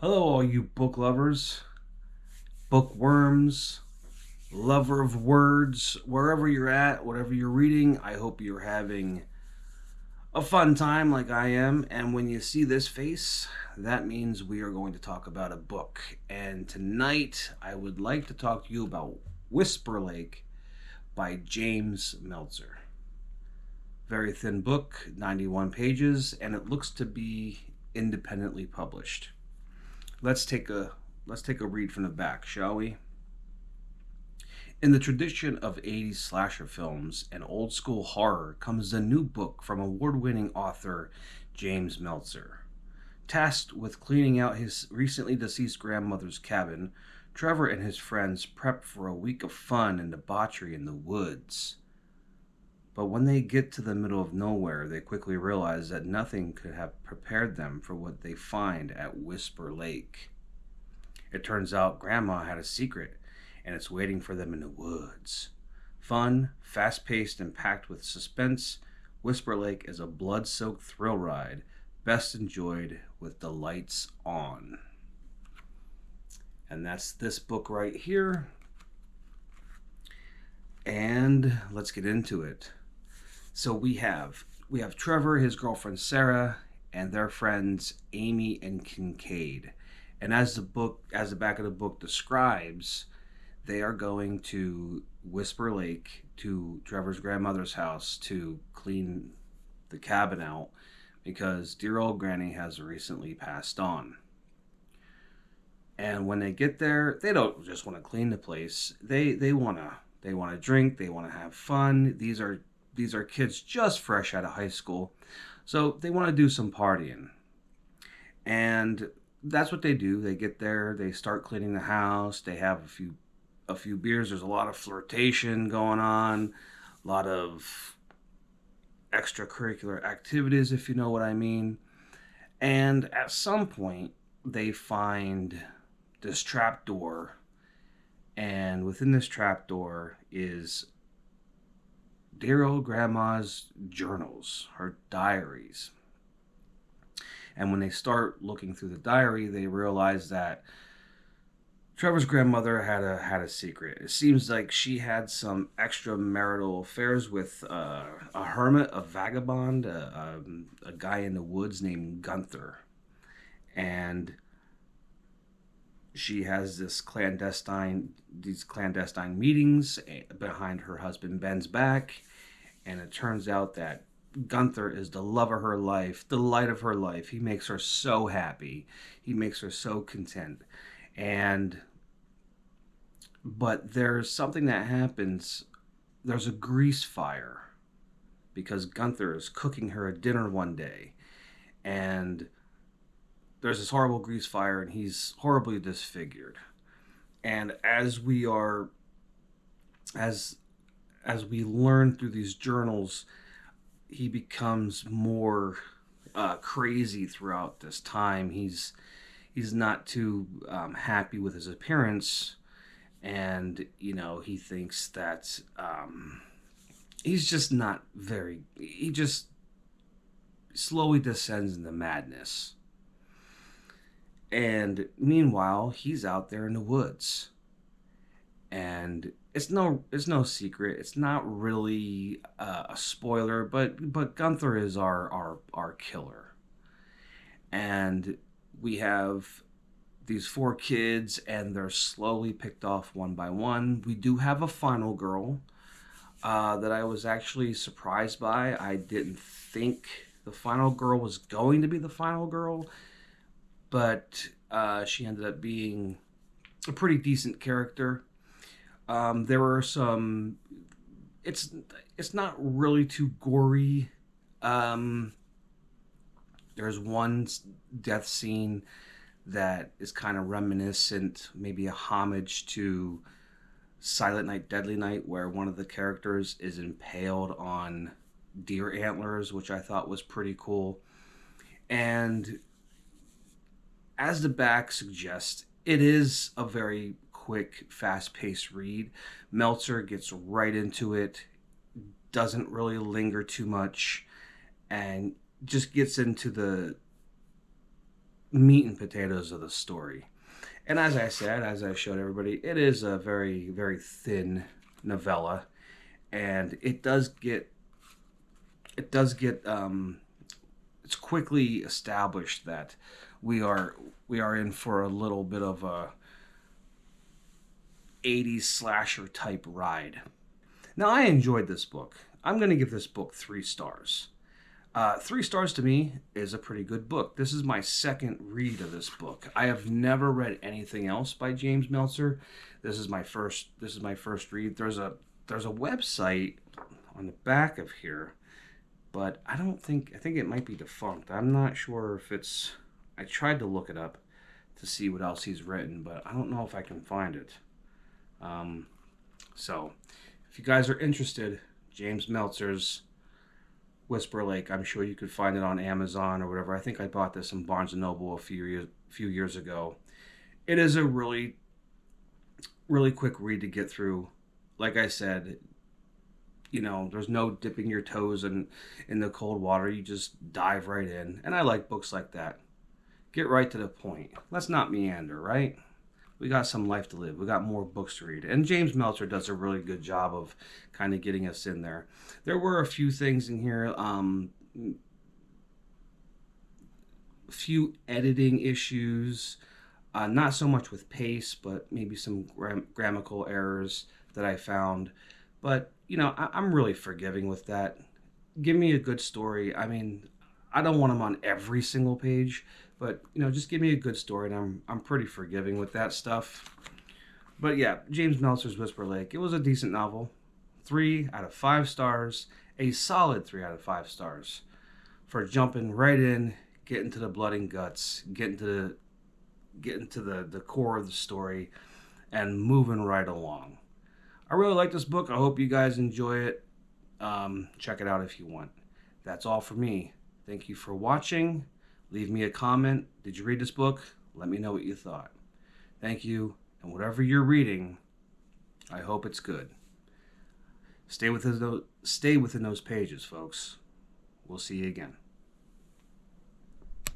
Hello, all you book lovers, bookworms, lover of words, wherever you're at, whatever you're reading. I hope you're having a fun time like I am. And when you see this face, that means we are going to talk about a book. And tonight, I would like to talk to you about Whisper Lake by James Meltzer. Very thin book, 91 pages, and it looks to be independently published. Let's take a let's take a read from the back, shall we? In the tradition of 80s slasher films and old school horror comes a new book from award-winning author James Meltzer. Tasked with cleaning out his recently deceased grandmother's cabin, Trevor and his friends prep for a week of fun and debauchery in the woods. But when they get to the middle of nowhere, they quickly realize that nothing could have prepared them for what they find at Whisper Lake. It turns out Grandma had a secret, and it's waiting for them in the woods. Fun, fast paced, and packed with suspense, Whisper Lake is a blood soaked thrill ride, best enjoyed with the lights on. And that's this book right here. And let's get into it. So we have Trevor, his girlfriend Sarah, and their friends Amy and Kincaid. And as the back of the book describes, they are going to Whisper Lake, to Trevor's grandmother's house, to clean the cabin out because dear old Granny has recently passed on. And when they get there, they don't just want to clean the place. They want to drink, they want to have fun. These are kids just fresh out of high school. So they want to do some partying. And that's what they do. They get there, they start cleaning the house, they have a few beers. There's a lot of flirtation going on, a lot of extracurricular activities, if you know what I mean. And at some point, they find this trap door, and within this trap door is dear old grandma's journals, her diaries. And when they start looking through the diary, they realize that Trevor's grandmother had a secret. It seems like she had some extramarital affairs with a hermit, a vagabond, a guy in the woods named Gunther. And she has these clandestine meetings behind her husband Ben's back. And it turns out that Gunther is the love of her life, the light of her life. He makes her so happy. He makes her so content. But there's something that happens. There's a grease fire because Gunther is cooking her a dinner one day. And there's this horrible grease fire and he's horribly disfigured. And as we learn through these journals, he becomes more crazy throughout this time. He's not too happy with his appearance, and he thinks that he's just not very. He just slowly descends into madness. And meanwhile, he's out there in the woods, and it's no secret. It's not really a spoiler, but Gunther is our killer, and we have these four kids, and they're slowly picked off one by one. We do have a final girl that I was actually surprised by. I didn't think the final girl was going to be the final girl, but she ended up being a pretty decent character. There were some. It's not really too gory. There's one death scene that is kind of reminiscent, maybe a homage to Silent Night, Deadly Night, where one of the characters is impaled on deer antlers, which I thought was pretty cool. And as the back suggests, it is a very quick, fast-paced read. Meltzer gets right into it, doesn't really linger too much, and just gets into meat and potatoes of the story. And as I said, as I showed everybody, it is a very, very thin novella, and it's quickly established that we are in for a little bit of a 80s slasher type ride. Now, I enjoyed this book. I'm going to give this book 3 stars. 3 stars to me is a pretty good book. This is my second read of this book. I have never read anything else by James Meltzer. This is my first read. There's a website on the back of here, but I think it might be defunct. I'm not sure if it's. I tried to look it up to see what else he's written, but I don't know if I can find it. So if you guys are interested, James Meltzer's Whisper Lake, I'm sure you could find it on Amazon or whatever. I think I bought this in Barnes & Noble a few years ago. It is a really, really quick read to get through. Like I said, there's no dipping your toes in the cold water. You just dive right in. And I like books like that. Get right to the point. Let's not meander, right? We got some life to live. We got more books to read. And James Meltzer does a really good job of kind of getting us in there. There were a few things in here, a few editing issues, not so much with pace, but maybe some grammatical errors that I found. But, I'm really forgiving with that. Give me a good story. I mean, I don't want them on every single page, but just give me a good story, and I'm pretty forgiving with that stuff. But yeah, James Meltzer's Whisper Lake. It was a decent novel. 3 out of 5 stars. A solid 3 out of 5 stars for jumping right in, getting to the blood and guts, getting to the core of the story, and moving right along. I really like this book. I hope you guys enjoy it. Check it out if you want. That's all for me. Thank you for watching. Leave me a comment. Did you read this book? Let me know what you thought. Thank you. And whatever you're reading, I hope it's good. Stay within those pages, folks. We'll see you again.